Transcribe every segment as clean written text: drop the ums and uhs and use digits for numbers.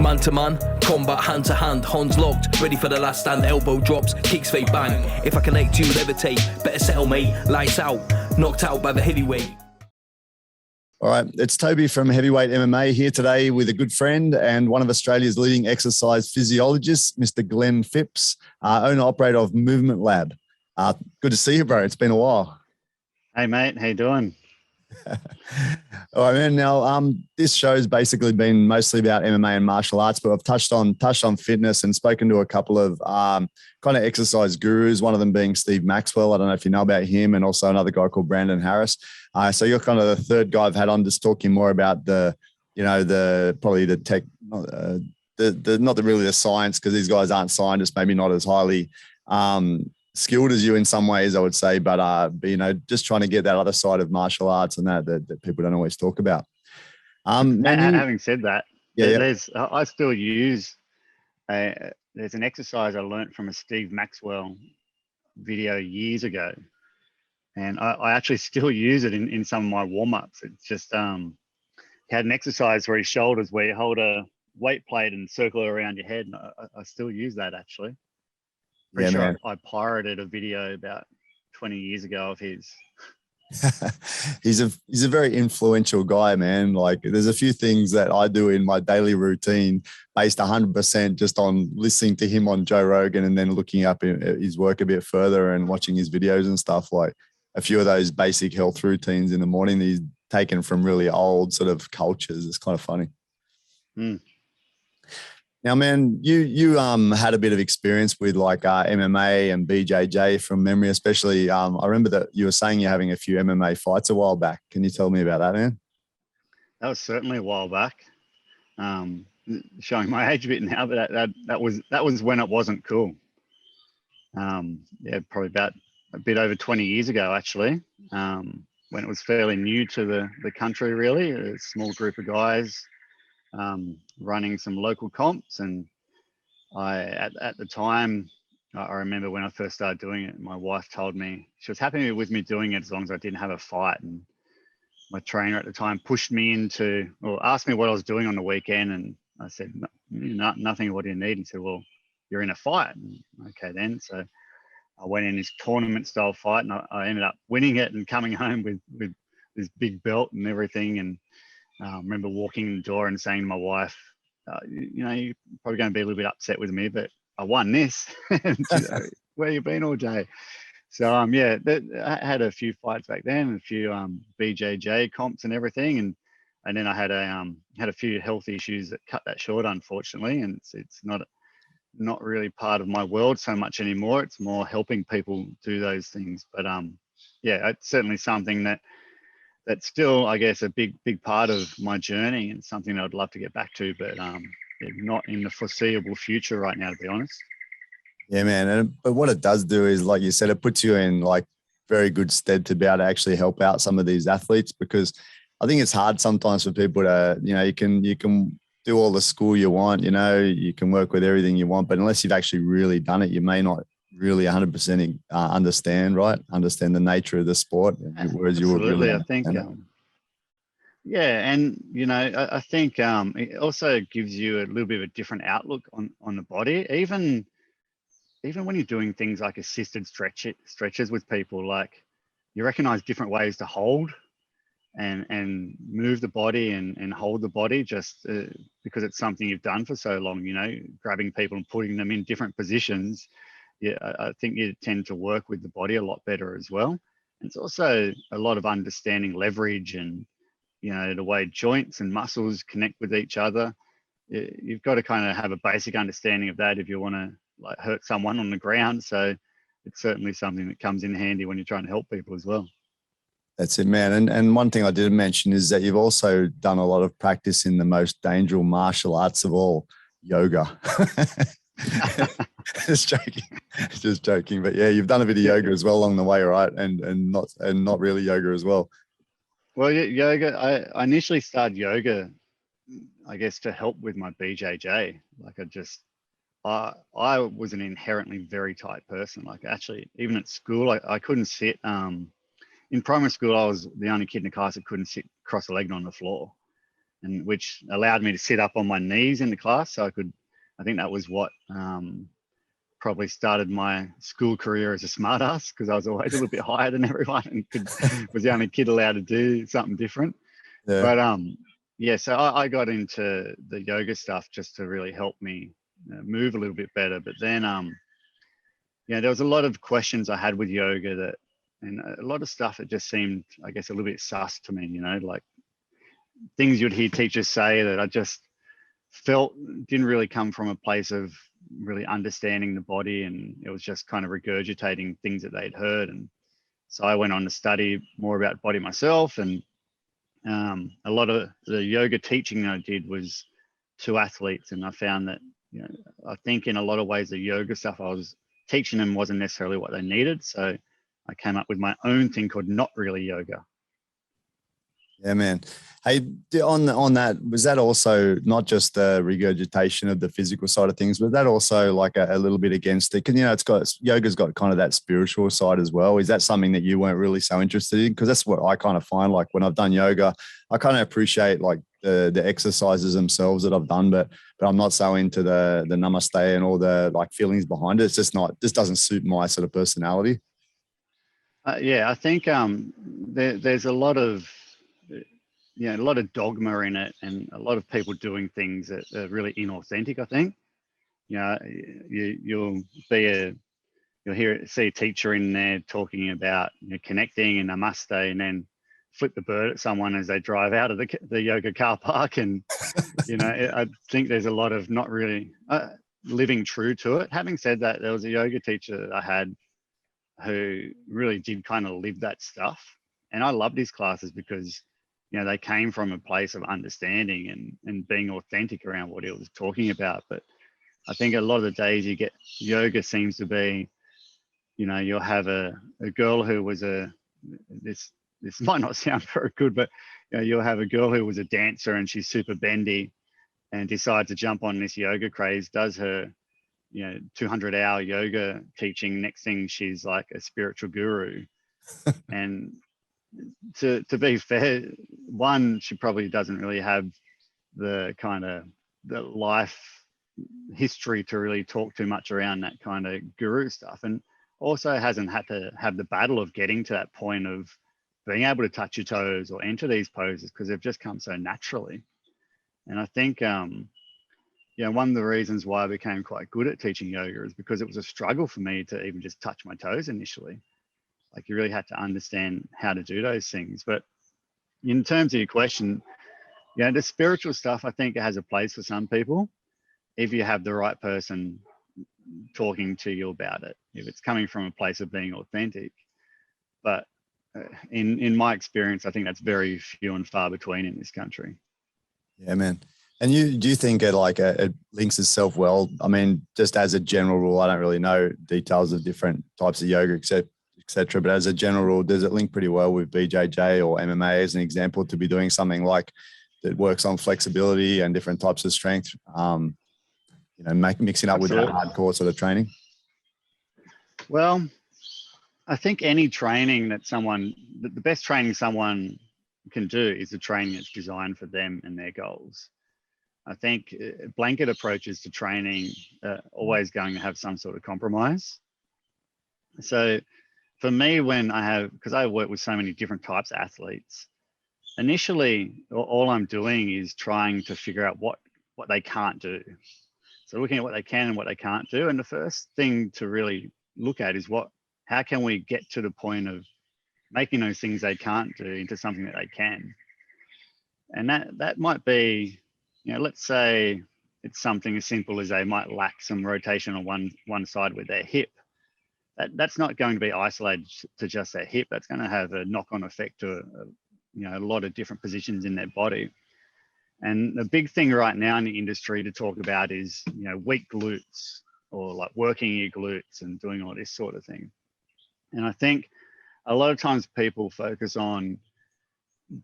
Man to man, combat hand to hand, hands locked, ready for the last stand, elbow drops, kicks fade bang. If I connect you, levitate, better settle mate, lights out, knocked out by the heavyweight. All right, it's Toby from Heavyweight MMA here today with a good friend and one of Australia's leading exercise physiologists, Mr. Glenn Phipps, owner operator of Movement Lab. Good to see you, bro. It's been a while. Hey, mate. How you doing? All right, man. Now, this show's basically been mostly about MMA and martial arts, but I've touched on fitness and spoken to a couple of kind of exercise gurus. One of them being Steve Maxwell. I don't know if you know about him, and also another guy called Brandon Harris. So you're kind of the third guy I've had on, just talking more about not really the science, because these guys aren't scientists, maybe not as highly skilled as you in some ways, I would say, but just trying to get that other side of martial arts and that people don't always talk about. Having said that, yeah. I still use there's an exercise I learned from a Steve Maxwell video years ago, and I actually still use it in some of my warm-ups. It's just he had an exercise for his shoulders where you hold a weight plate and circle it around your head, and I still use that actually. Pretty sure I pirated a video about 20 years ago of his. He's a very influential guy, man. Like, there's a few things that I do in my daily routine based 100% just on listening to him on Joe Rogan and then looking up his work a bit further and watching his videos and stuff. Like a few of those basic health routines in the morning that he's taken from really old sort of cultures. It's kind of funny. Now, man, you had a bit of experience with like MMA and BJJ from memory, especially. I remember that you were saying you're having a few MMA fights a while back. Can you tell me about that, man? That was certainly a while back. Showing my age a bit now, but that was when it wasn't cool. Probably about a bit over 20 years ago, actually, when it was fairly new to the country, really. A small group of guys running some local comps, and I at the time, I remember when I first started doing it, my wife told me she was happy with me doing it as long as I didn't have a fight. And my trainer at the time pushed me asked me what I was doing on the weekend, and I said, nothing. What do you need? He said, well, you're in a fight. And, okay then. So I went in this tournament style fight, and I ended up winning it and coming home with this big belt and everything. And I remember walking in the door and saying to my wife, you're probably going to be a little bit upset with me, but I won this. And she's like, where you been all day? So I had a few fights back then, a few BJJ comps and everything, and then I had a few health issues that cut that short, unfortunately. And it's not really part of my world so much anymore. It's more helping people do those things. But it's certainly something that's still, I guess, a big part of my journey, and something I'd love to get back to, but not in the foreseeable future right now, to be honest. Yeah, man. But what it does do is, like you said, it puts you in like very good stead to be able to actually help out some of these athletes, because I think it's hard sometimes for people to, you can do all the school you want, you can work with everything you want, but unless you've actually really done it, you may not really 100% understand the nature of the sport. Whereas you would really, I think, and I think it also gives you a little bit of a different outlook on the body, even when you're doing things like assisted stretches with people. Like, you recognize different ways to hold and move the body and hold the body, just because it's something you've done for so long, grabbing people and putting them in different positions. Yeah, I think you tend to work with the body a lot better as well. And it's also a lot of understanding leverage and, the way joints and muscles connect with each other. You've got to kind of have a basic understanding of that if you want to hurt someone on the ground. So it's certainly something that comes in handy when you're trying to help people as well. That's it, man. And one thing I didn't mention is that you've also done a lot of practice in the most dangerous martial arts of all, yoga. Just joking. But yeah, you've done a bit of yoga as well along the way, right? And not really yoga as well. Well, yoga. I initially started yoga, I guess, to help with my BJJ. Like, I was an inherently very tight person. Like, actually, even at school, I couldn't sit. In primary school, I was the only kid in the class that couldn't sit cross-legged on the floor. and which allowed me to sit up on my knees in the class. So I think that was what probably started my school career as a smartass, because I was always a little bit higher than everyone and was the only kid allowed to do something different. Yeah. But yeah, so I got into the yoga stuff just to really help me move a little bit better. But then, there was a lot of questions I had with yoga and a lot of stuff that just seemed, I guess, a little bit sus to me, like things you'd hear teachers say that I just felt didn't really come from a place of really understanding the body, and it was just kind of regurgitating things that they'd heard. And so I went on to study more about body myself, and a lot of the yoga teaching I did was to athletes, and I found that I think in a lot of ways the yoga stuff I was teaching them wasn't necessarily what they needed. So I came up with my own thing called Not Really Yoga. Yeah, man. Hey, on that, was that also not just the regurgitation of the physical side of things, but that also like a little bit against it? Because, yoga's got kind of that spiritual side as well. Is that something that you weren't really so interested in? Because that's what I kind of find, like when I've done yoga, I kind of appreciate like the exercises themselves that I've done, but I'm not so into the namaste and all the like feelings behind it. It's just doesn't suit my sort of personality. Yeah, I think there's a lot of a lot of dogma in it, and a lot of people doing things that are really inauthentic. I think you'll see a teacher in there talking about connecting and namaste, and then flip the bird at someone as they drive out of the yoga car park. And I think there's a lot of not really living true to it. Having said that, there was a yoga teacher that I had who really did kind of live that stuff, and I loved his classes because they came from a place of understanding and being authentic around what he was talking about. But I think a lot of the days you get yoga seems to be, you'll have a girl who was this might not sound very good, but you'll have a girl who was a dancer and she's super bendy and decides to jump on this yoga craze, does her 200-hour yoga teaching. Next thing she's like a spiritual guru. And to be fair, one, she probably doesn't really have the kind of the life history to really talk too much around that kind of guru stuff, and also hasn't had to have the battle of getting to that point of being able to touch your toes or enter these poses, because they've just come so naturally. And I think one of the reasons why I became quite good at teaching yoga is because it was a struggle for me to even just touch my toes initially. Like, you really had to understand how to do those things. But in terms of your question, the spiritual stuff, I think it has a place for some people if you have the right person talking to you about it, if it's coming from a place of being authentic. But in my experience, I think that's very few and far between in this country. Yeah, man. And do you think it links itself well? I mean, just as a general rule, I don't really know details of different types of yoga, etc. But as a general rule, does it link pretty well with BJJ or MMA as an example, to be doing something like that works on flexibility and different types of strength, mixing up with that hardcore sort of training? Well, I think any training that the best training someone can do is the training that's designed for them and their goals. I think blanket approaches to training are always going to have some sort of compromise. So for me, because I work with so many different types of athletes, initially, all I'm doing is trying to figure out what they can't do. So looking at what they can and what they can't do. And the first thing to really look at is how can we get to the point of making those things they can't do into something that they can. And that might be, let's say it's something as simple as they might lack some rotation on one side with their hip. That's not going to be isolated to just their hip. That's going to have a knock-on effect to a lot of different positions in their body. And the big thing right now in the industry to talk about is weak glutes, or like working your glutes and doing all this sort of thing. And I think a lot of times people focus on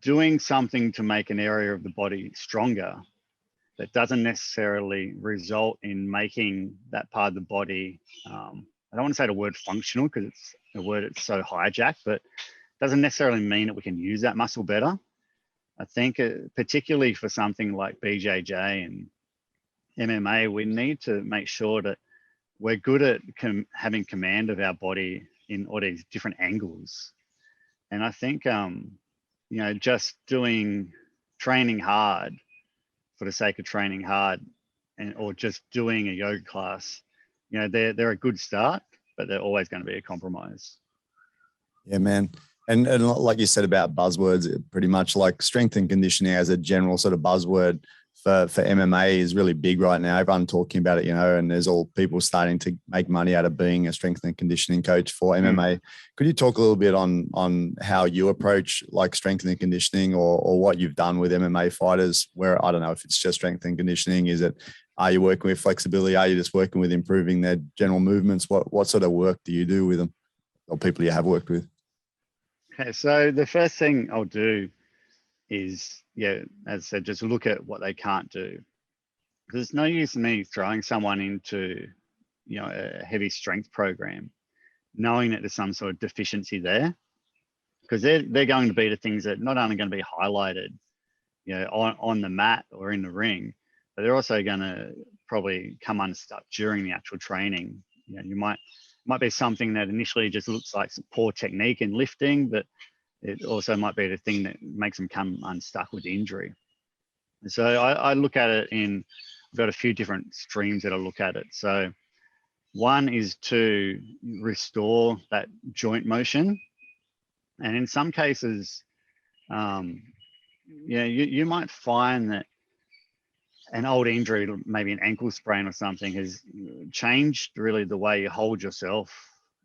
doing something to make an area of the body stronger that doesn't necessarily result in making that part of the body, I don't want to say the word functional because it's a word that's so hijacked, but doesn't necessarily mean that we can use that muscle better. I think particularly for something like BJJ and MMA, we need to make sure that we're good at having command of our body in all these different angles. And I think, just training hard for the sake of training hard, or just doing a yoga class, they're a good start, but they're always going to be a compromise. Yeah, man. And like you said about buzzwords, pretty much like strength and conditioning as a general sort of buzzword for MMA is really big right now. Everyone talking about it, and there's all people starting to make money out of being a strength and conditioning coach for MMA. Could you talk a little bit on how you approach like strength and conditioning, or what you've done with MMA fighters, where I don't know if it's just strength and conditioning? Are you working with flexibility? Are you just working with improving their general movements? What sort of work do you do with them, or people you have worked with? Okay, so the first thing I'll do is, as I said, just look at what they can't do. Because there's no use in me throwing someone into, a heavy strength program, knowing that there's some sort of deficiency there, because they're going to be the things that not only going to be highlighted, on the mat or in the ring, but they're also going to probably come unstuck during the actual training. You might be something that initially just looks like some poor technique in lifting, but it also might be the thing that makes them come unstuck with injury. So I look at it I've got a few different streams that I look at it. So one is to restore that joint motion. And in some cases, you might find that an old injury, maybe an ankle sprain or something, has changed really the way you hold yourself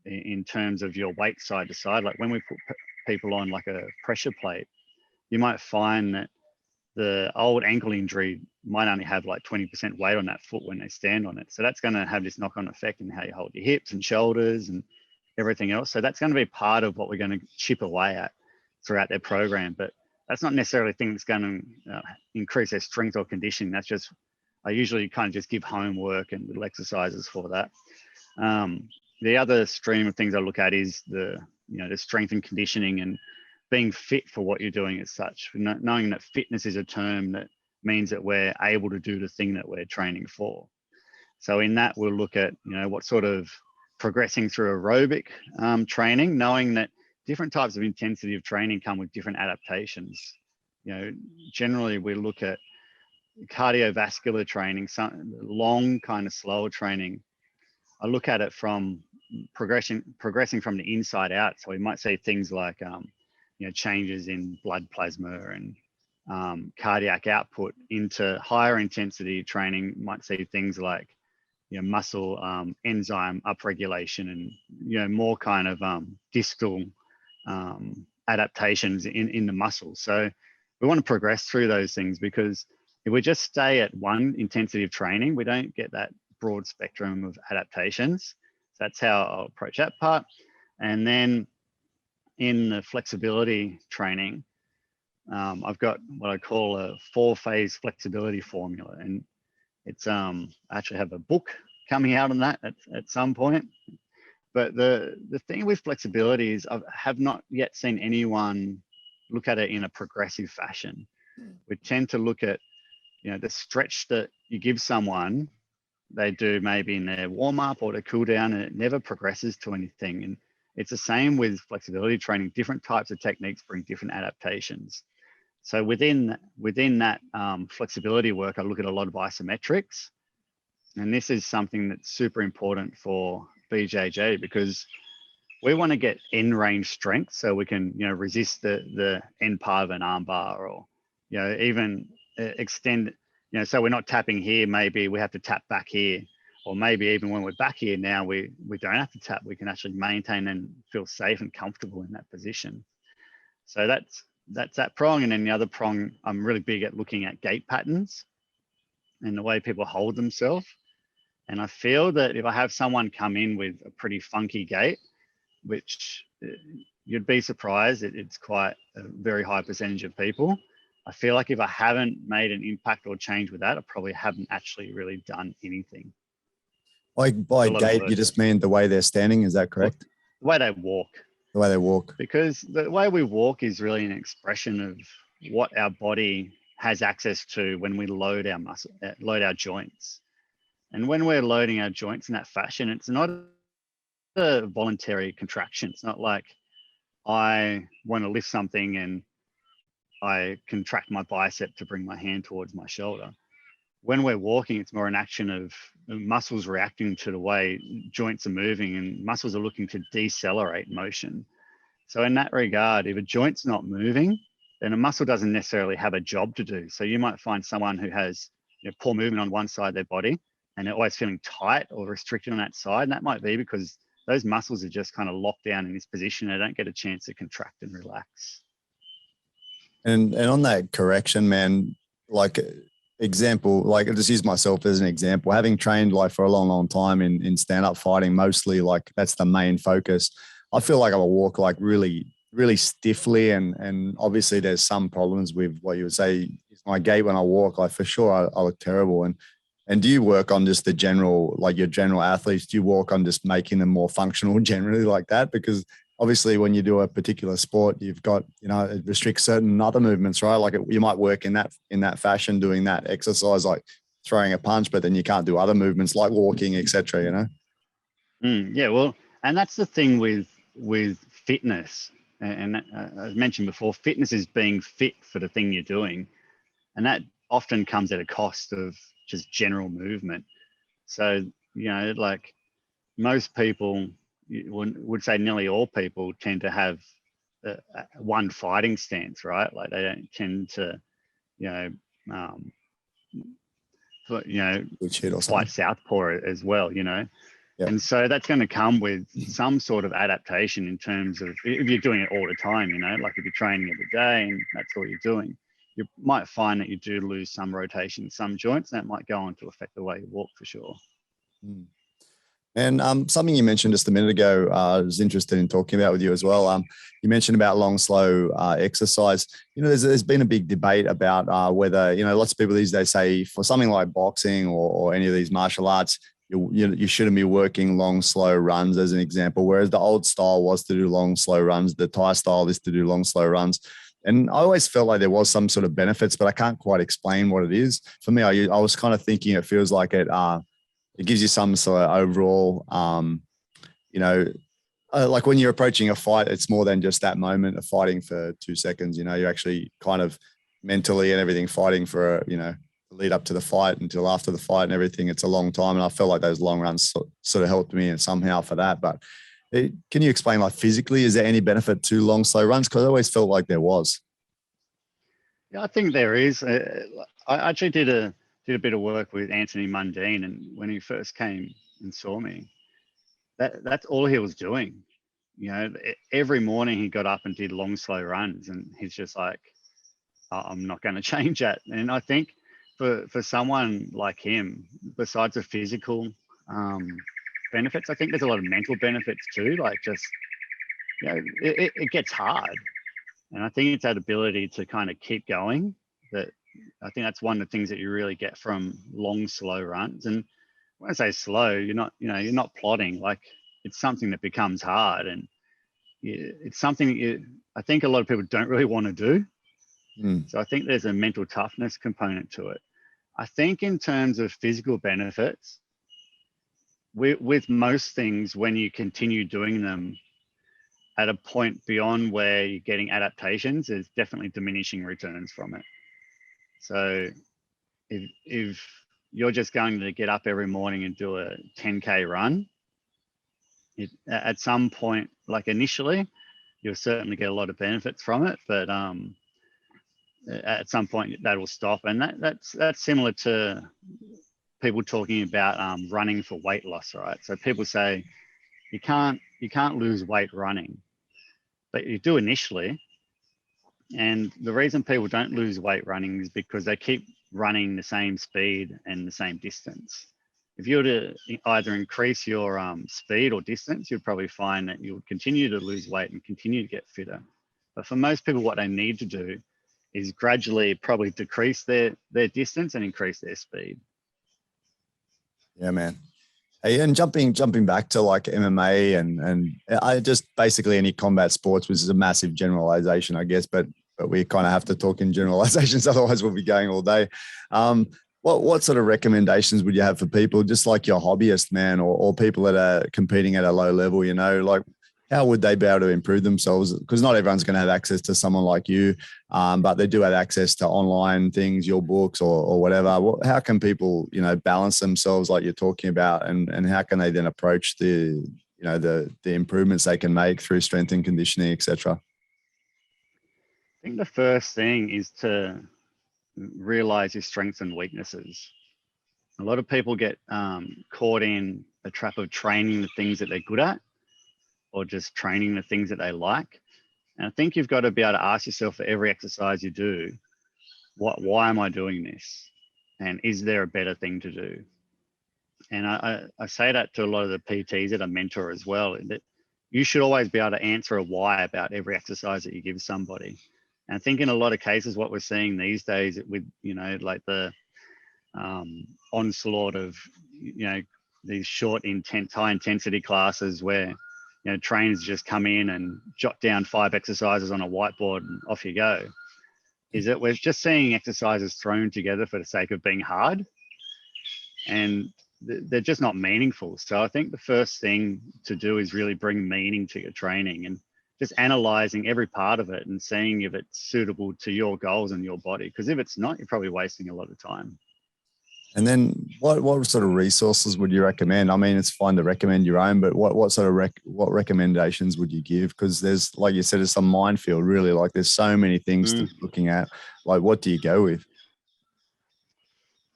in terms of your weight side to side. Like when we put people on like a pressure plate, you might find that the old ankle injury might only have like 20% weight on that foot when they stand on it. So that's going to have this knock-on effect in how you hold your hips and shoulders and everything else. So that's going to be part of what we're going to chip away at throughout their program. But that's not necessarily a thing that's going to increase their strength or conditioning. That's just, I usually kind of just give homework and little exercises for that. The other stream of things I look at is the strength and conditioning and being fit for what you're doing as such. Knowing that fitness is a term that means that we're able to do the thing that we're training for. So in that, we'll look at, what sort of progressing through aerobic training, knowing that different types of intensity of training come with different adaptations. Generally we look at cardiovascular training, some long kind of slower training. I look at it from progressing from the inside out. So we might see things like, changes in blood plasma and cardiac output. Into higher intensity training, might see things like, muscle enzyme upregulation and, more kind of distal adaptations in the muscle. So we want to progress through those things, because if we just stay at one intensity of training, we don't get that broad spectrum of adaptations. So that's how I'll approach that part. And then in the flexibility training, I've got what I call a 4-phase flexibility formula. And it's, I actually have a book coming out on that at some point. But the thing with flexibility is I have not yet seen anyone look at it in a progressive fashion. We tend to look at, the stretch that you give someone, they do maybe in their warm up or their cool down, and it never progresses to anything. And it's the same with flexibility training. Different types of techniques bring different adaptations. So within that flexibility work, I look at a lot of isometrics. And this is something that's super important for BJJ, because we want to get end range strength so we can, resist the end part of an arm bar, or, even extend, so we're not tapping here, maybe we have to tap back here, or maybe even when we're back here now, we don't have to tap, we can actually maintain and feel safe and comfortable in that position. So that's that prong. And then the other prong, I'm really big at looking at gait patterns and the way people hold themselves. And I feel that if I have someone come in with a pretty funky gait, which you'd be surprised, it's quite a very high percentage of people. I feel like if I haven't made an impact or change with that, I probably haven't actually really done anything. Like by gait, you just mean the way they're standing, is that correct? The way they walk. The way they walk. Because the way we walk is really an expression of what our body has access to when we load our joints. And when we're loading our joints in that fashion, it's not a voluntary contraction. It's not like I want to lift something and I contract my bicep to bring my hand towards my shoulder. When we're walking, it's more an action of muscles reacting to the way joints are moving, and muscles are looking to decelerate motion. So in that regard, if a joint's not moving, then a muscle doesn't necessarily have a job to do. So you might find someone who has poor movement on one side of their body and they're always feeling tight or restricted on that side. And that might be because those muscles are just kind of locked down in this position. They don't get a chance to contract and relax. And on that correction, man, like example, like I'll just use myself as an example, having trained like for a long time in stand-up fighting, mostly like that's the main focus. I feel like I will walk like really stiffly, and obviously there's some problems with what you would say is my gait when I walk. Like for sure I look terrible. And do you work on just the general, like your general athletes? Do you work on just making them more functional generally like that? Because obviously when you do a particular sport, you've got, it restricts certain other movements, right? Like you might work in that fashion, doing that exercise, like throwing a punch, but then you can't do other movements like walking, etc. Yeah, well, and that's the thing with fitness. And as mentioned before, fitness is being fit for the thing you're doing. And that often comes at a cost of just general movement. So, like most people, would say nearly all people tend to have one fighting stance, right? Like they don't tend to, fight southpaw as well, Yep. And so that's going to come with some sort of adaptation in terms of if you're doing it all the time, like if you're training every day and that's all you're doing, you might find that you do lose some rotation in some joints, and that might go on to affect the way you walk for sure. And something you mentioned just a minute ago, I was interested in talking about with you as well. You mentioned about long, slow exercise. There's been a big debate about whether, lots of people these days say for something like boxing or any of these martial arts, you shouldn't be working long, slow runs as an example, whereas the old style was to do long, slow runs. The Thai style is to do long, slow runs. And I always felt like there was some sort of benefits, but I can't quite explain what it is. For me, I was kind of thinking it feels like it gives you some sort of overall, like when you're approaching a fight, it's more than just that moment of fighting for 2 seconds. You're actually kind of mentally and everything fighting for, lead up to the fight until after the fight and everything. It's a long time. And I feel like those long runs sort of helped me and somehow for that. But can you explain, like physically, is there any benefit to long, slow runs? Because I always felt like there was. Yeah, I think there is. I actually did a bit of work with Anthony Mundine, and when he first came and saw me, that's all he was doing. Every morning he got up and did long, slow runs, and he's just like, I'm not going to change that. And I think for someone like him, besides the physical benefits, I think there's a lot of mental benefits too. Like just, it gets hard. And I think it's that ability to kind of keep going. That I think that's one of the things that you really get from long, slow runs. And when I say slow, you're not plodding. Like it's something that becomes hard, and it's something I think a lot of people don't really want to do. So I think there's a mental toughness component to it. I think in terms of physical benefits, with most things, when you continue doing them at a point beyond where you're getting adaptations, there's definitely diminishing returns from it. So if you're just going to get up every morning and do a 10K run, at some point, like initially, you'll certainly get a lot of benefits from it, but at some point that will stop. And that's similar to people talking about running for weight loss, right? So people say you can't lose weight running, but you do initially. And the reason people don't lose weight running is because they keep running the same speed and the same distance. If you were to either increase your speed or distance, you'd probably find that you would continue to lose weight and continue to get fitter. But for most people, what they need to do is gradually probably decrease their distance and increase their speed. Yeah, man. Hey, and jumping back to like MMA and I just basically any combat sports, which is a massive generalization, I guess, but but we kind of have to talk in generalizations. Otherwise we'll be going all day. What sort of recommendations would you have for people, just like your hobbyist, man, or people that are competing at a low level, you know, like how would they be able to improve themselves? Because not everyone's going to have access to someone like you, but they do have access to online things, your books or whatever. How can people, you know, balance themselves like you're talking about, and how can they then approach the improvements they can make through strength and conditioning, etc.? I think the first thing is to realize your strengths and weaknesses. A lot of people get caught in a trap of training the things that they're good at, or just training the things that they like. And I think you've got to be able to ask yourself for every exercise you do, why am I doing this? And is there a better thing to do? And I say that to a lot of the PTs that I mentor as well, that you should always be able to answer a why about every exercise that you give somebody. And I think in a lot of cases, what we're seeing these days with, you know, like the onslaught of, you know, these short, high intensity classes where, you know, trainers just come in and jot down 5 exercises on a whiteboard and off you go, is that we're just seeing exercises thrown together for the sake of being hard, and they're just not meaningful. So I think the first thing to do is really bring meaning to your training, and just analyzing every part of it and seeing if it's suitable to your goals and your body. Because if it's not, you're probably wasting a lot of time. And then what sort of resources would you recommend? I mean, it's fine to recommend your own, but what sort of what recommendations would you give? Because there's, like you said, it's a minefield, really. Like there's so many things to be looking at. Like, what do you go with?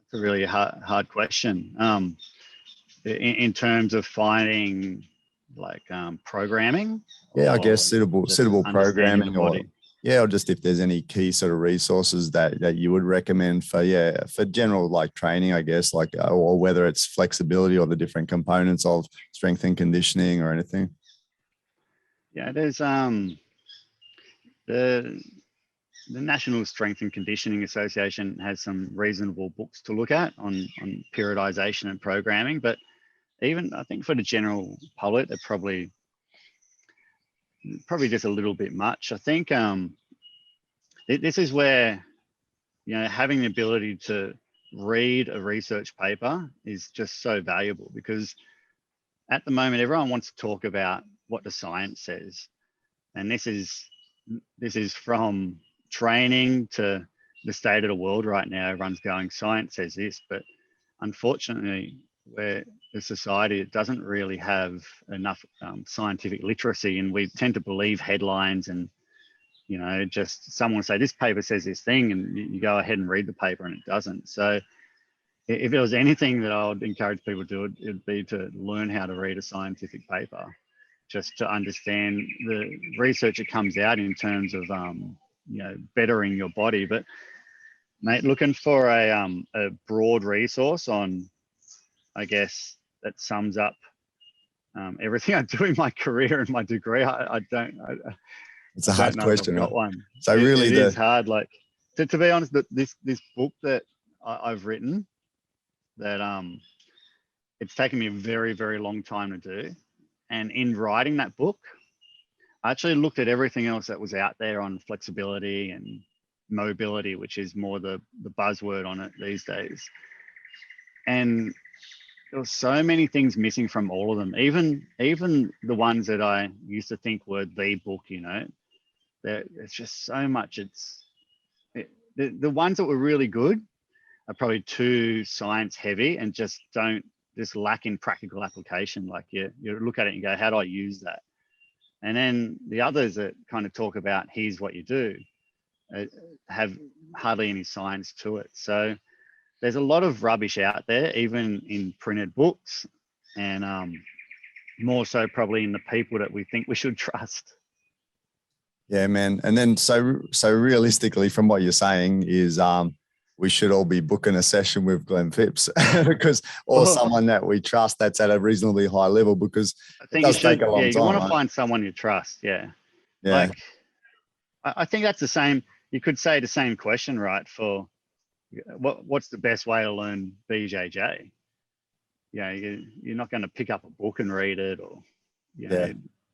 It's a really hard question. In terms of finding like programming. Yeah, I guess suitable programming, or just if there's any key sort of resources that you would recommend for general like training, I guess, like, or whether it's flexibility or the different components of strength and conditioning or anything. Yeah, there's the National Strength and Conditioning Association has some reasonable books to look at on periodization and programming, but even I think for the general public, they're probably just a little bit much. I think this is where, you know, having the ability to read a research paper is just so valuable, because at the moment everyone wants to talk about what the science says, and this is from training to the state of the world right now. Everyone's going, science says this, but unfortunately we're a society that doesn't really have enough scientific literacy, and we tend to believe headlines, and, you know, just someone will say this paper says this thing, and you go ahead and read the paper and it doesn't. So if there was anything that I would encourage people to do, it'd be to learn how to read a scientific paper, just to understand the research that comes out in terms of you know, bettering your body. But mate, looking for a broad resource on, I guess, that sums up everything I do in my career and my degree. It's a hard question. I've got one. So really, it is hard. Like to be honest, this book that I've written, that it's taken me a very, very long time to do. And in writing that book, I actually looked at everything else that was out there on flexibility and mobility, which is more the buzzword on it these days. And there were so many things missing from all of them, even the ones that I used to think were the book, you know. It's just so much. The ones that were really good are probably too science heavy and just lack in practical application. Like you look at it and go, how do I use that? And then the others that kind of talk about here's what you do have hardly any science to it. So there's a lot of rubbish out there, even in printed books, and more so probably in the people that we think we should trust. Yeah, man. And then so realistically, from what you're saying is we should all be booking a session with Glenn Phipps or someone that we trust that's at a reasonably high level, because it does take a long time. You want to find someone you trust. Yeah. Like, I think that's the same. You could say the same question, right? For what's the best way to learn BJJ? Yeah, you're not going to pick up a book and read it, or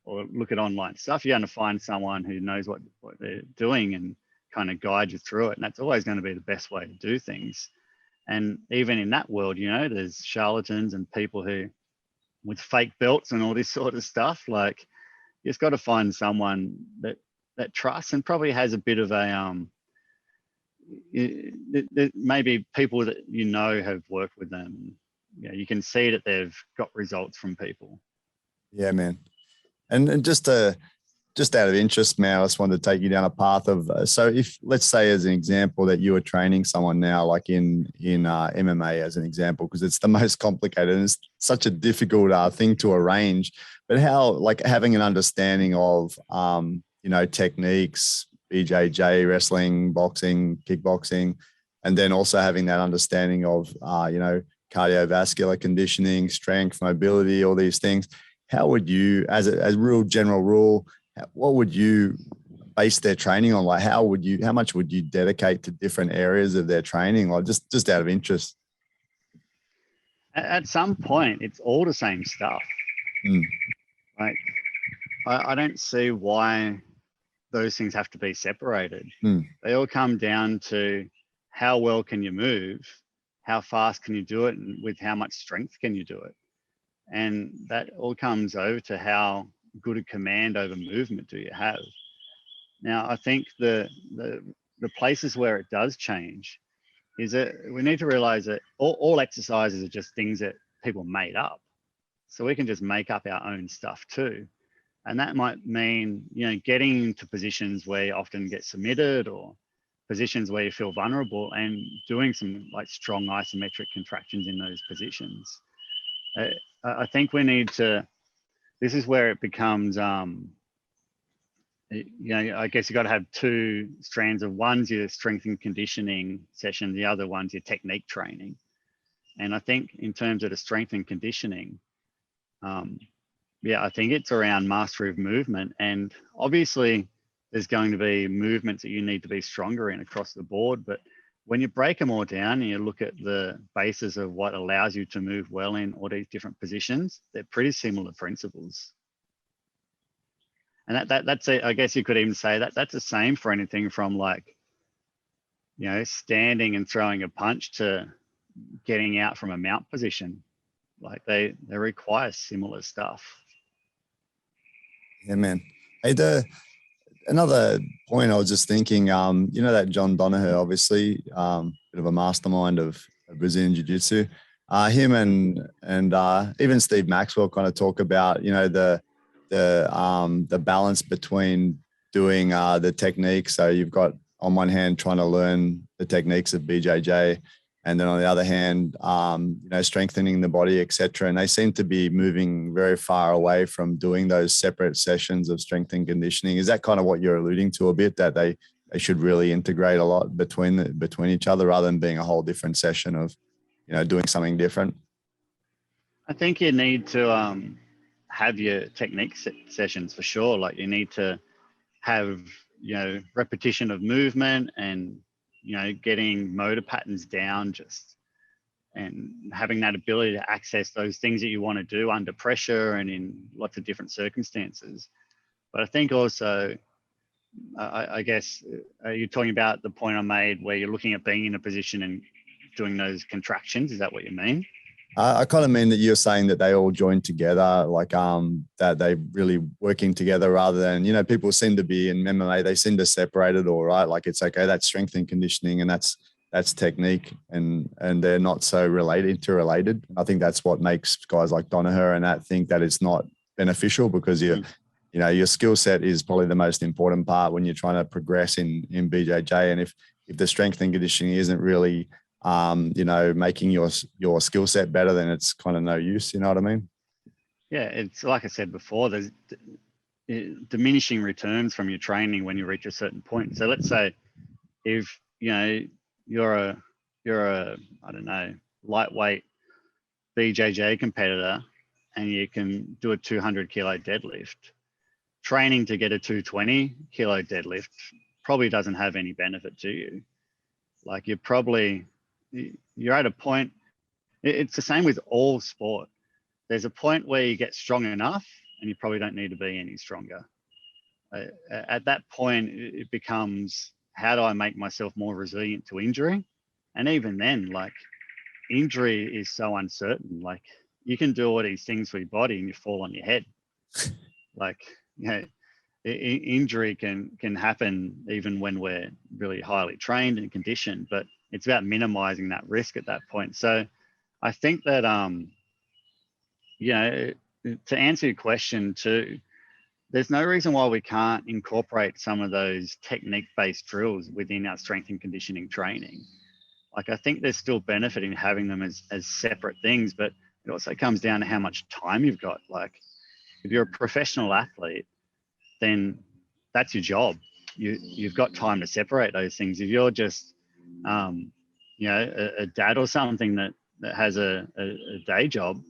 or look at online stuff. You're going to find someone who knows what they're doing and kind of guide you through it. And that's always going to be the best way to do things. And even in that world, you know, there's charlatans and people who with fake belts and all this sort of stuff. Like, you just got to find someone that trusts and probably has a bit of a maybe people that you know have worked with them. You know, you can see that they've got results from people. Yeah, man. And just out of interest, man, I just wanted to take you down a path of, so if, let's say as an example that you were training someone now, like in MMA as an example, because it's the most complicated and it's such a difficult thing to arrange, but how, like, having an understanding of, you know, techniques, BJJ, wrestling, boxing, kickboxing, and then also having that understanding of, you know, cardiovascular conditioning, strength, mobility, all these things. How would you, as a real general rule, what would you base their training on? Like, how much would you dedicate to different areas of their training? Like, just out of interest. At some point, it's all the same stuff. Like, I don't see why those things have to be separated. They all come down to how well can you move, how fast can you do it, and with how much strength can you do it. And that all comes over to how good a command over movement do you have. Now, I think the places where it does change is that we need to realize that all exercises are just things that people made up. So we can just make up our own stuff too. And that might mean, you know, getting into positions where you often get submitted, or positions where you feel vulnerable, and doing some like strong isometric contractions in those positions. I think we need to, this is where it becomes, you know, I guess you got to have two strands of, one's your strength and conditioning session, the other one's your technique training. And I think in terms of the strength and conditioning, yeah, I think it's around mastery of movement. And obviously there's going to be movements that you need to be stronger in across the board. But when you break them all down and you look at the basis of what allows you to move well in all these different positions, they're pretty similar principles. And that's it. I guess you could even say that that's the same for anything from, like, you know, standing and throwing a punch to getting out from a mount position. Like, they require similar stuff. Yeah, man. Hey, another point I was just thinking, you know, that John Donaher, obviously, bit of a mastermind of Brazilian Jiu-Jitsu. Him and even Steve Maxwell kind of talk about, you know, the balance between doing the technique. So you've got, on one hand, trying to learn the techniques of BJJ, and then on the other hand, you know, strengthening the body, etc. And they seem to be moving very far away from doing those separate sessions of strength and conditioning. Is that kind of what you're alluding to a bit, that they should really integrate a lot between each other, rather than being a whole different session of, you know, doing something different? I think you need to have your technique sessions for sure. Like, you need to have, you know, repetition of movement, and, you know, getting motor patterns down, just, and having that ability to access those things that you want to do under pressure and in lots of different circumstances. But I think also, I guess, you're talking about the point I made where you're looking at being in a position and doing those contractions. Is that what you mean? I kind of mean that you're saying that they all join together, like that they really working together, rather than, you know, people seem to be in MMA, they seem to separate it all, right? Like, it's okay, that's strength and conditioning, and that's technique, and they're not so interrelated. I think that's what makes guys like Donaher and that think that it's not beneficial, because you know, your skill set is probably the most important part when you're trying to progress in BJJ. And if the strength and conditioning isn't really you know, making your skill set better, then it's kind of no use. You know what I mean? Yeah, it's like I said before, there's diminishing returns from your training when you reach a certain point. So let's say if, you know, you're a I don't know, lightweight BJJ competitor, and you can do a 200 kilo deadlift, training to get a 220 kilo deadlift probably doesn't have any benefit to you. Like, you're at a point, it's the same with all sport. There's a point where you get strong enough and you probably don't need to be any stronger. At that point, it becomes how do I make myself more resilient to injury? And even then, like, injury is so uncertain. Like, you can do all these things for your body and you fall on your head. Like, you know, injury can happen even when we're really highly trained and conditioned, but it's about minimizing that risk at that point. So I think that, you know, to answer your question too, there's no reason why we can't incorporate some of those technique-based drills within our strength and conditioning training. Like, I think there's still benefit in having them as separate things, but it also comes down to how much time you've got. Like, if you're a professional athlete, then that's your job. You've got time to separate those things. If you're just, you know, a dad or something that has a day job,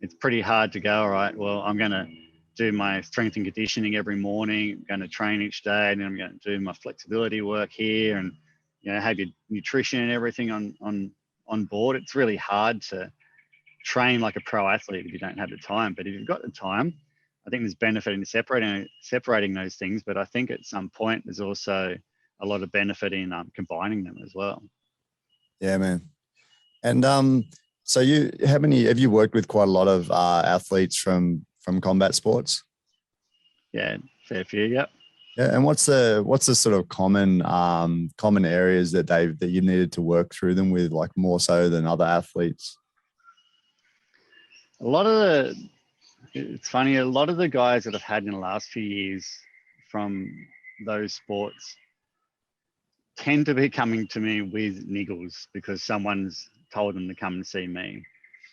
it's pretty hard to go, all right, well, I'm going to do my strength and conditioning every morning. I'm going to train each day, and then I'm going to do my flexibility work here, and, you know, have your nutrition and everything on board. It's really hard to train like a pro athlete if you don't have the time. But if you've got the time, I think there's benefit in separating those things. But I think at some point there's also a lot of benefit in combining them as well. Yeah, man. And so have you worked with quite a lot of athletes from combat sports? Yeah, fair few. Yep. Yeah, and what's the sort of common areas that you needed to work through them with, like more so than other athletes? It's funny, a lot of the guys that I've had in the last few years from those sports tend to be coming to me with niggles because someone's told them to come and see me.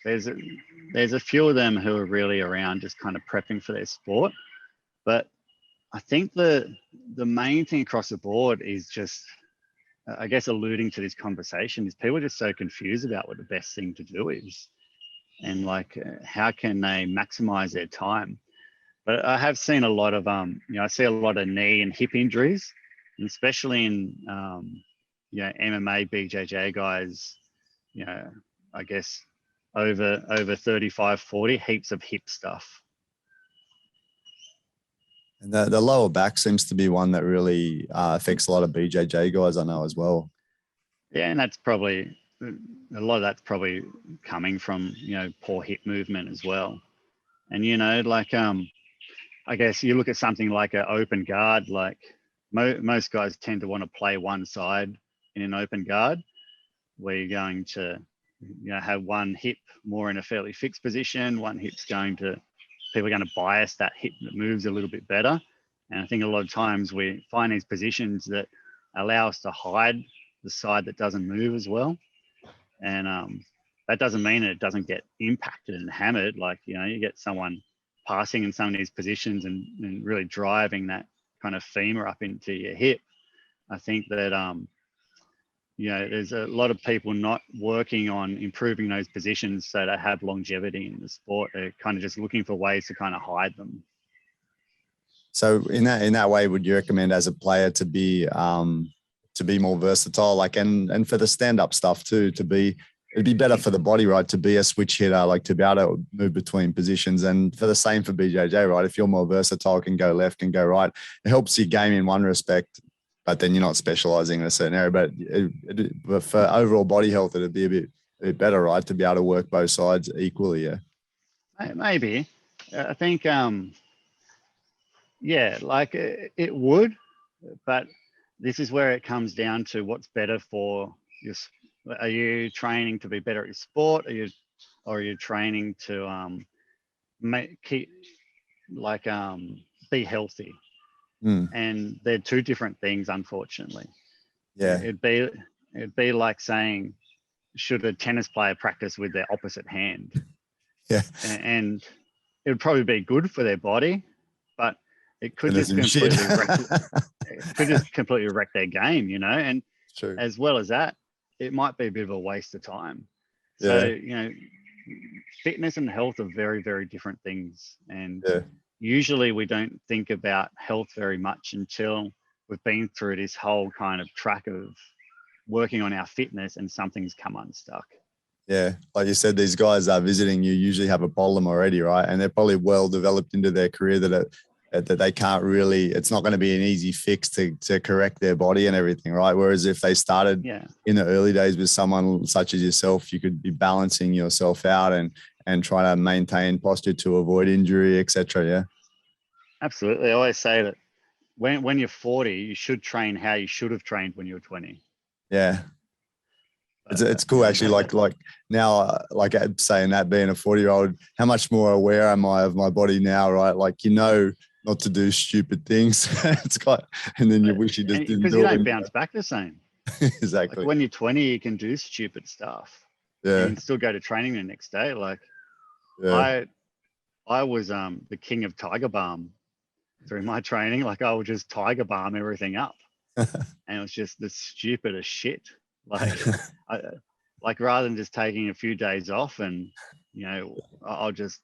There's a few of them who are really around just kind of prepping for their sport. But I think the main thing across the board is just, I guess, alluding to this conversation, is people are just so confused about what the best thing to do is, and like, how can they maximize their time. But I have seen a lot of, you know, I see a lot of knee and hip injuries, and especially in, you know, MMA, BJJ guys, you know, I guess over 35, 40, heaps of hip stuff. And the lower back seems to be one that really affects a lot of BJJ guys I know as well. Yeah, and that's probably, a lot of that's probably coming from, you know, poor hip movement as well. And, you know, like, I guess you look at something like an open guard, like most guys tend to want to play one side in an open guard, where you're going to, you know, have one hip more in a fairly fixed position, one hip's people are going to bias that hip that moves a little bit better. And I think a lot of times we find these positions that allow us to hide the side that doesn't move as well. And that doesn't mean it doesn't get impacted and hammered. Like, you know, you get someone passing in some of these positions and really driving that kind of femur up into your hip. I think that, you know, there's a lot of people not working on improving those positions so they have longevity in the sport. They're kind of just looking for ways to kind of hide them. So in that way, would you recommend as a player to be more versatile, like, and for the stand-up stuff too, it'd be better for the body, right, to be a switch hitter, like to be able to move between positions, and for the same for BJJ, right? If you're more versatile, can go left, can go right, it helps your game in one respect, but then you're not specializing in a certain area. But for overall body health, it'd be a bit better, right, to be able to work both sides equally. Yeah. Maybe. I think, yeah, like it would, but this is where it comes down to what's better for your. Are you training to be better at your sport? Are you training to be healthy? And they're two different things, unfortunately. Yeah. It'd be like saying, should a tennis player practice with their opposite hand? Yeah. And it would probably be good for their body, but it could just completely wreck their game, you know. And True. As well as that, it might be a bit of a waste of time. So, you know, fitness and health are very, very different things. And usually we don't think about health very much until we've been through this whole kind of track of working on our fitness and something's come unstuck. Yeah. Like you said, these guys are visiting you usually have a problem already, right? And they're probably well developed into their career that that they can't really, it's not going to be an easy fix to correct their body and everything, right? Whereas if they started in the early days with someone such as yourself, you could be balancing yourself out and try to maintain posture to avoid injury, etc. Yeah. Absolutely. I always say that when you're 40, you should train how you should have trained when you were 20. Yeah. It's cool actually. Like now, like saying that, being a 40-year-old, how much more aware am I of my body now, right? Like, not to do stupid things. It's quite, and then you wish you just didn't do it. Because you don't bounce back the same. Exactly. Like when you're 20, you can do stupid stuff. Yeah. And still go to training the next day. Like I was the king of Tiger Balm through my training. Like I would just Tiger Balm everything up. And it was just the stupidest shit. Like rather than just taking a few days off and, I'll just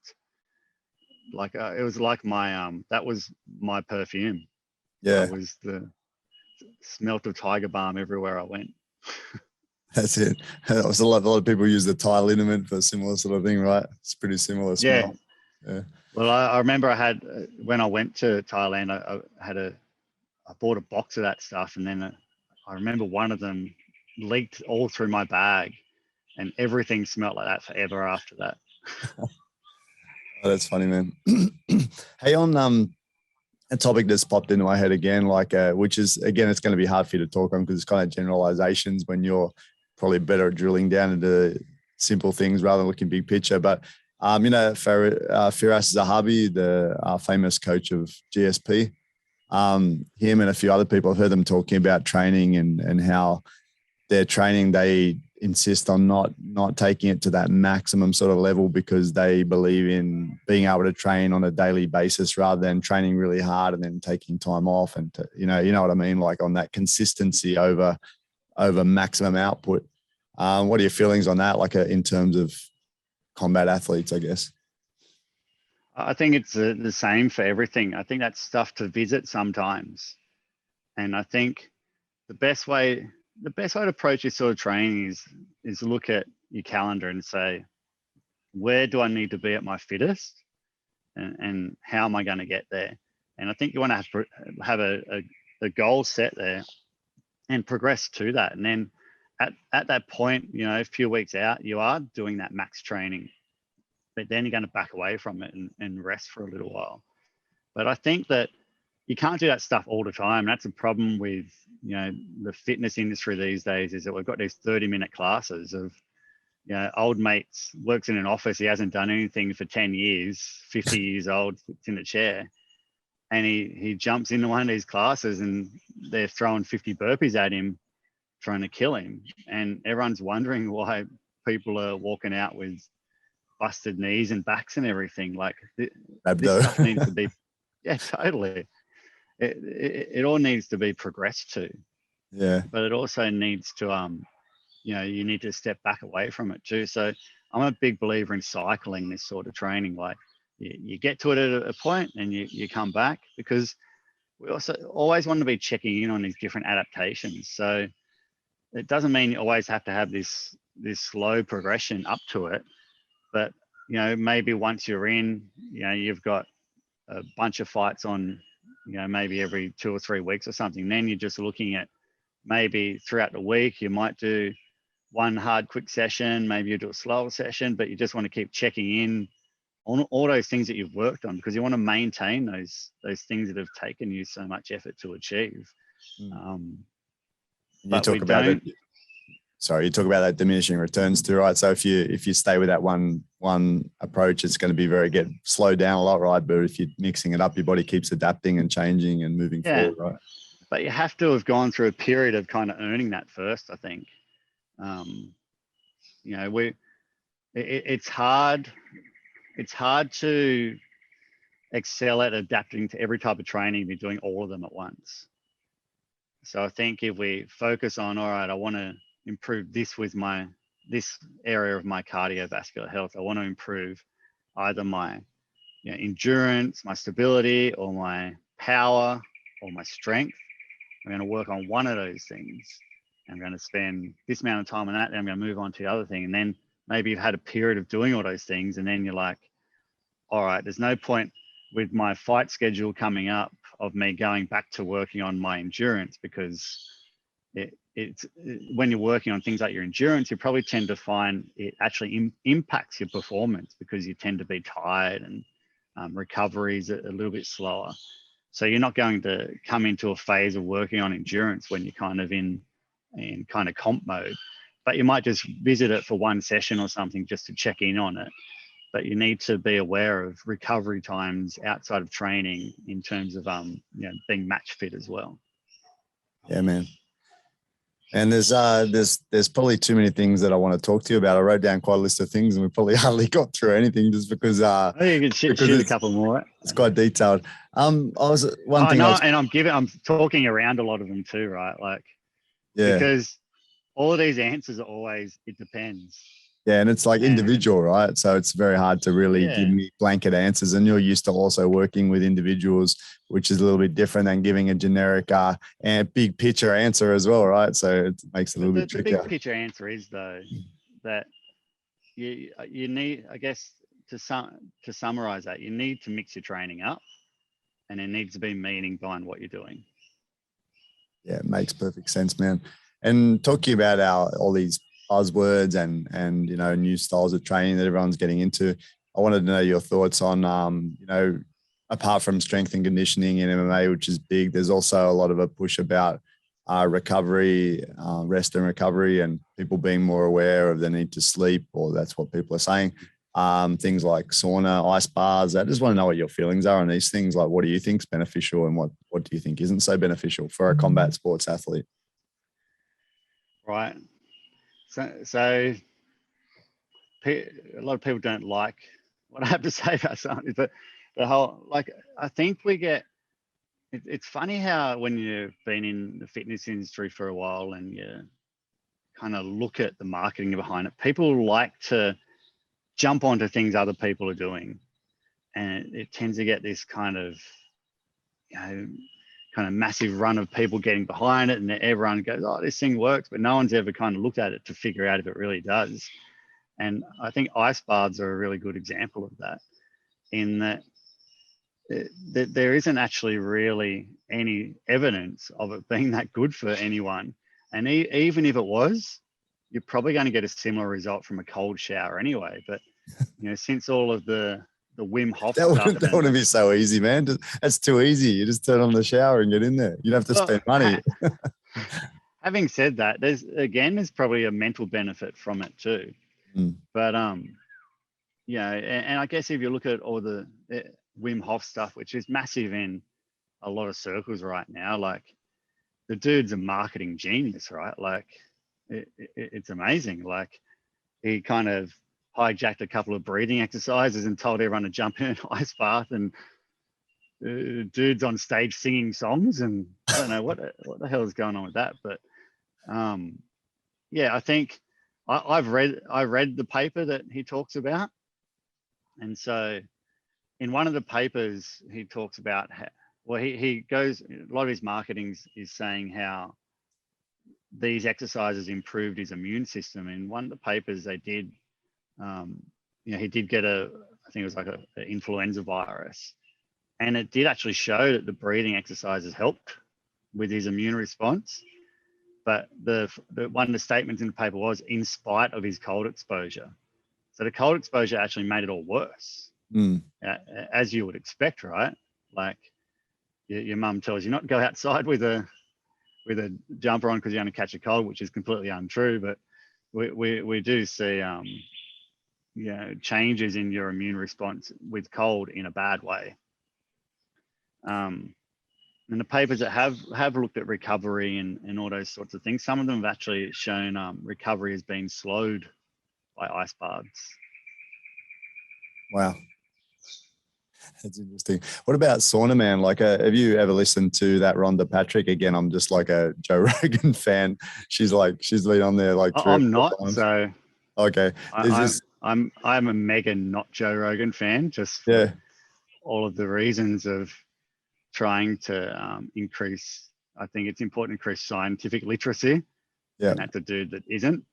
like, it was like that was my perfume. Yeah. It was the smelt of Tiger Balm everywhere I went. That's it. That was a lot of people use the Thai liniment for a similar sort of thing, right? It's pretty similar smell. Yeah. Well, I remember I had, when I went to Thailand, I bought a box of that stuff. And then I remember one of them leaked all through my bag and everything smelled like that forever after that. Oh, that's funny, man. Hey, on a topic that's popped into my head again, like which is, again, it's going to be hard for you to talk on because it's kind of generalizations when you're probably better at drilling down into simple things rather than looking big picture. But Firas Zahabi, the famous coach of GSP, him and a few other people, I've heard them talking about training and how their training, they insist on not taking it to that maximum sort of level because they believe in being able to train on a daily basis rather than training really hard and then taking time off. And you know what I mean? Like on that consistency over maximum output. What are your feelings on that? Like in terms of combat athletes, I guess. I think it's the same for everything. I think that's stuff to visit sometimes. And I think the best way to approach this sort of training is look at your calendar and say, where do I need to be at my fittest and how am I going to get there? And I think you want to have a goal set there and progress to that. And then at that point, a few weeks out, you are doing that max training, but then you're going to back away from it and rest for a little while. But I think that you can't do that stuff all the time. That's a problem with, the fitness industry these days, is that we've got these 30-minute classes of, old mates, works in an office. He hasn't done anything for 10 years, 50 years old, sits in a chair. And he jumps into one of these classes and they're throwing 50 burpees at him, trying to kill him. And everyone's wondering why people are walking out with busted knees and backs and everything. Like this stuff needs to be, yeah, totally. It all needs to be progressed to. Yeah. But it also needs to, you need to step back away from it too. So I'm a big believer in cycling this sort of training. Like you get to it at a point and you come back, because we also always want to be checking in on these different adaptations. So it doesn't mean you always have to have this slow progression up to it. But, maybe once you're in, you've got a bunch of fights on, maybe every 2 or 3 weeks or something. Then you're just looking at maybe throughout the week, you might do one hard, quick session, maybe you do a slower session, but you just want to keep checking in on all those things that you've worked on, because you want to maintain those things that have taken you so much effort to achieve. You talk about it. Sorry, you talk about that diminishing returns too, right? So if you stay with that one approach, it's going to be slowed down a lot, right? But if you're mixing it up, your body keeps adapting and changing and moving forward, right? But you have to have gone through a period of kind of earning that first, I think. It's hard to excel at adapting to every type of training if you're doing all of them at once. So I think if we focus on, all right, I want to improve this with this area of my cardiovascular health. I want to improve either my endurance, my stability, or my power, or my strength. I'm going to work on one of those things. I'm going to spend this amount of time on that, and I'm going to move on to the other thing. And then maybe you've had a period of doing all those things, and then you're like, all right, there's no point with my fight schedule coming up of me going back to working on my endurance, because when you're working on things like your endurance, you probably tend to find it actually impacts your performance, because you tend to be tired and recovery is a little bit slower. So you're not going to come into a phase of working on endurance when you're kind of in kind of comp mode, but you might just visit it for one session or something just to check in on it. But you need to be aware of recovery times outside of training in terms of being match fit as well. Yeah, man. And there's probably too many things that I want to talk to you about. I wrote down quite a list of things, and we probably hardly got through anything just because. I think you can shoot a couple more. It's quite detailed. I'm talking around a lot of them too, right? Like, yeah, because all of these answers are always, it depends. Yeah, and it's like individual, right? So it's very hard to really give me blanket answers. And you're used to also working with individuals, which is a little bit different than giving a generic and big picture answer as well, right? So it makes it a little bit trickier. The big picture answer is, though, that you need, I guess, to summarize that, you need to mix your training up, and there needs to be meaning behind what you're doing. Yeah, it makes perfect sense, man. And talking about all these buzzwords and new styles of training that everyone's getting into, I wanted to know your thoughts on apart from strength and conditioning in MMA, which is big, there's also a lot of a push about recovery, rest and recovery, and people being more aware of the need to sleep, or that's what people are saying. Things like sauna, ice baths. I just want to know what your feelings are on these things. Like, what do you think is beneficial, and what do you think isn't so beneficial for a combat sports athlete? Right. So a lot of people don't like what I have to say about something, but the whole, like, I think it's funny how when you've been in the fitness industry for a while and you kind of look at the marketing behind it, people like to jump onto things other people are doing. And it tends to get this kind of massive run of people getting behind it, and everyone goes, oh, this thing works, but no one's ever kind of looked at it to figure out if it really does. And I think ice baths are a really good example of that, in that there isn't actually really any evidence of it being that good for anyone. And even if it was, you're probably going to get a similar result from a cold shower anyway. But since all of the Wim Hof stuff. That wouldn't be so easy, man. That's too easy. You just turn on the shower and get in there. You'd have to spend money. Having said that, there's probably a mental benefit from it too. But and I guess if you look at all the Wim Hof stuff, which is massive in a lot of circles right now, like, the dude's a marketing genius, right? Like, it's amazing. Like, he kind of hijacked a couple of breathing exercises and told everyone to jump in an ice bath, and dude's on stage singing songs, and I don't know what the hell is going on with that. But I think I read the paper that he talks about, and so in one of the papers he talks about he goes, a lot of his marketing is saying how these exercises improved his immune system. In one of the papers they did, he did get I think it was like an influenza virus, and it did actually show that the breathing exercises helped with his immune response. But the one of the statements in the paper was, in spite of his cold exposure. So the cold exposure actually made it all worse, as you would expect, right? Like, your mum tells you not to go outside with a jumper on because you're going to catch a cold, which is completely untrue. But we do see changes in your immune response with cold in a bad way. And the papers that have looked at recovery and all those sorts of things, some of them have actually shown recovery has been slowed by ice baths. Wow. That's interesting. What about sauna, man? Like, have you ever listened to that Rhonda Patrick? Again, I'm just like a Joe Rogan fan. She's been on there like 3 I'm not times. so. Okay. I'm a mega not Joe Rogan fan. Just for all of the reasons of trying to increase. I think it's important to increase scientific literacy. Yeah. And that's a dude that isn't.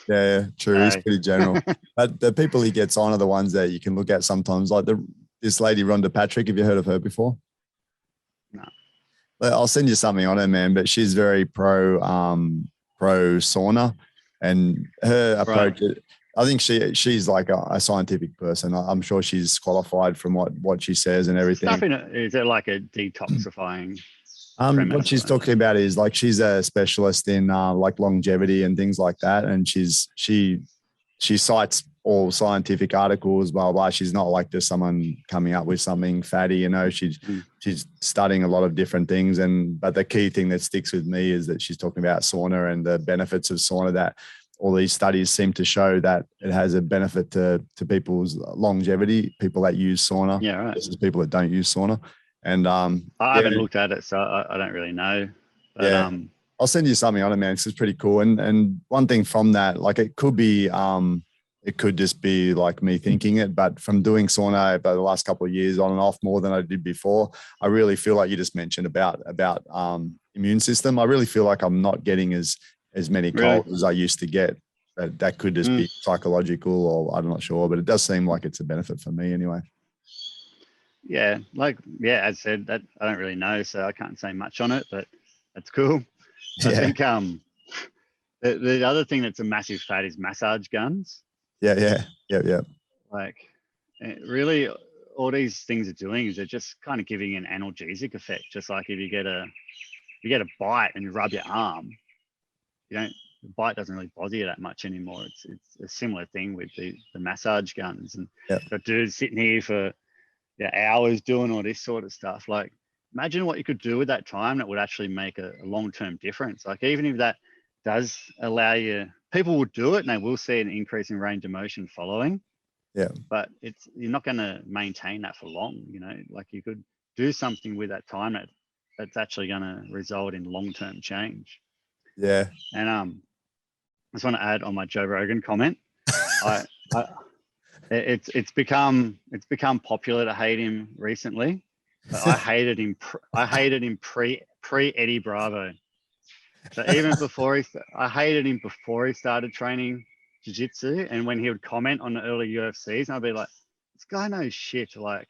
Yeah, true. He's pretty general. But the people he gets on are the ones that you can look at sometimes. Like this lady, Rhonda Patrick. Have you heard of her before? No. I'll send you something on her, man, but she's very pro sauna, and her approach, right. I think she's like a scientific person. I'm sure she's qualified from what she says and everything. Is it like a detoxifying? What she's talking about is like, she's a specialist in like longevity and things like that. And she cites all scientific articles, blah, blah. She's not like just someone coming up with something fatty, you know, she's studying a lot of different things. But the key thing that sticks with me is that she's talking about sauna and the benefits of sauna, that all these studies seem to show that it has a benefit to people's longevity, people that use sauna versus people that don't use sauna. And I haven't looked at it, so I don't really know. But, I'll send you something on it, man. It's pretty cool. And one thing from that, like it could just be like me thinking it, but from doing sauna over the last couple of years on and off more than I did before, I really feel like you just mentioned about immune system. I really feel like I'm not getting as many colds as I used to get. That could just be psychological, or I'm not sure, but it does seem like it's a benefit for me anyway. Yeah, as I said, that I don't really know, so I can't say much on it, but that's cool. I think the other thing that's a massive fad is massage guns. Yeah. Like, really, all these things are doing is they're just kind of giving an analgesic effect. Just like if you get a bite and you rub your arm, the bite doesn't really bother you that much anymore. It's a similar thing with the massage guns, and got dudes sitting here for hours doing all this sort of stuff. Like, imagine what you could do with that time that would actually make a long-term difference. Like, even if that does allow you, people will do it and they will see an increase in range of motion following. Yeah. But you're not going to maintain that for long, you know. Like, you could do something with that time that's actually going to result in long-term change. Yeah. And I just want to add on my Joe Rogan comment. It's become popular to hate him recently, but I hated him pre Eddie Bravo. So even I hated him before he started training jiu-jitsu, and when he would comment on the early UFCs, and I'd be like, this guy knows shit. Like,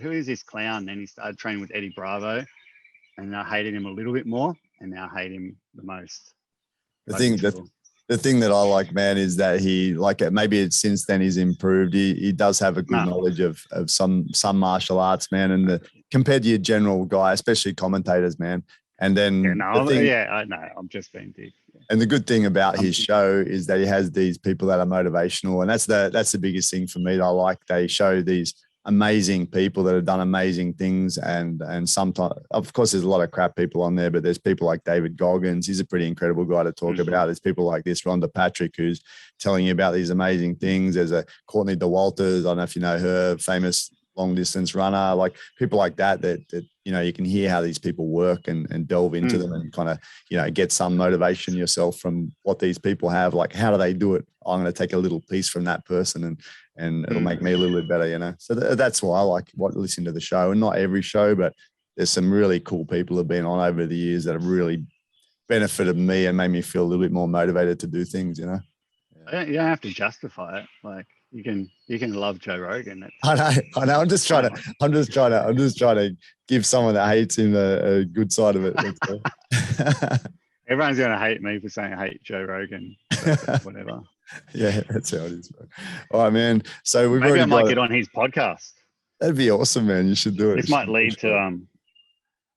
who is this clown? And then he started training with Eddie Bravo, and I hated him a little bit more, and now I hate him the most. The thing that I like, man, is that he, like, maybe it's since then he's improved. He does have a good knowledge of some martial arts, man. And compared to your general guy, especially commentators, man. And then I know, I'm just being deep. Yeah. And the good thing about his show is that he has these people that are motivational, and that's the biggest thing for me that I like. They show these amazing people that have done amazing things, and sometimes, of course, there's a lot of crap people on there, but there's people like David Goggins. He's a pretty incredible guy to talk about. There's people like this Rhonda Patrick, who's telling you about these amazing things. There's a Courtney DeWalters, I don't know if you know her, famous long distance runner. Like, people like that you know, you can hear how these people work and delve into them and kind of, you know, get some motivation yourself from what these people have. Like, how do they do it? I'm going to take a little piece from that person and it'll make me a little bit better, you know? So that's why I like listening to the show, and not every show, but there's some really cool people who have been on over the years that have really benefited me and made me feel a little bit more motivated to do things, you know? You don't have to justify it. Like, you can love Joe Rogan. I know. I'm just trying to give someone that hates him a good side of it. Everyone's going to hate me for saying I hate Joe Rogan. Whatever. Yeah, that's how it is, bro. All right, man. So maybe I might get on his podcast. That'd be awesome, man. You should do it. This might lead to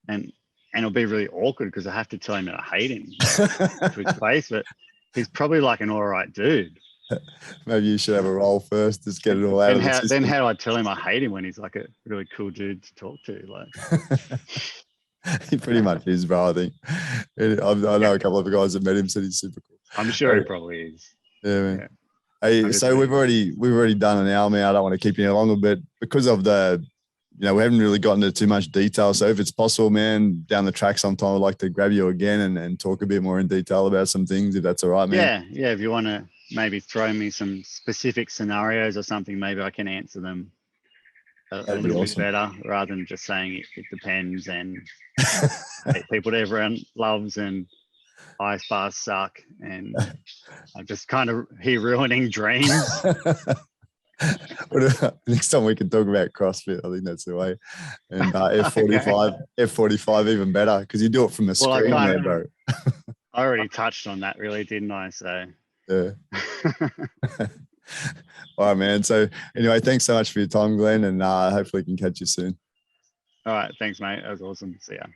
and it'll be really awkward because I have to tell him that I hate him to his face, but he's probably like an all right dude. Maybe you should have a role first, just get it all out. Then how do I tell him I hate him when he's like a really cool dude to talk to? Like, he pretty much is, bro. I think I know a couple of guys that met him, said he's super cool. I'm sure he probably is. Yeah, man. Yeah. Hey, so we've already done an hour, man. I don't want to keep you any longer, but because of we haven't really gotten into too much detail. So if it's possible, man, down the track sometime, I'd like to grab you again and talk a bit more in detail about some things, if that's all right, man. Yeah. If you want to maybe throw me some specific scenarios or something, maybe I can answer them a little bit better, rather than just saying it depends and people that everyone loves and ice bars suck and I'm just kind of here ruining dreams. Next time we can talk about CrossFit. I think that's the way. And F45 even better because you do it from the screen there, bro. I already touched on that, really, didn't I? So yeah. All right, man. So anyway, thanks so much for your time, Glenn, and hopefully we can catch you soon. All right, thanks, mate. That was awesome. See ya.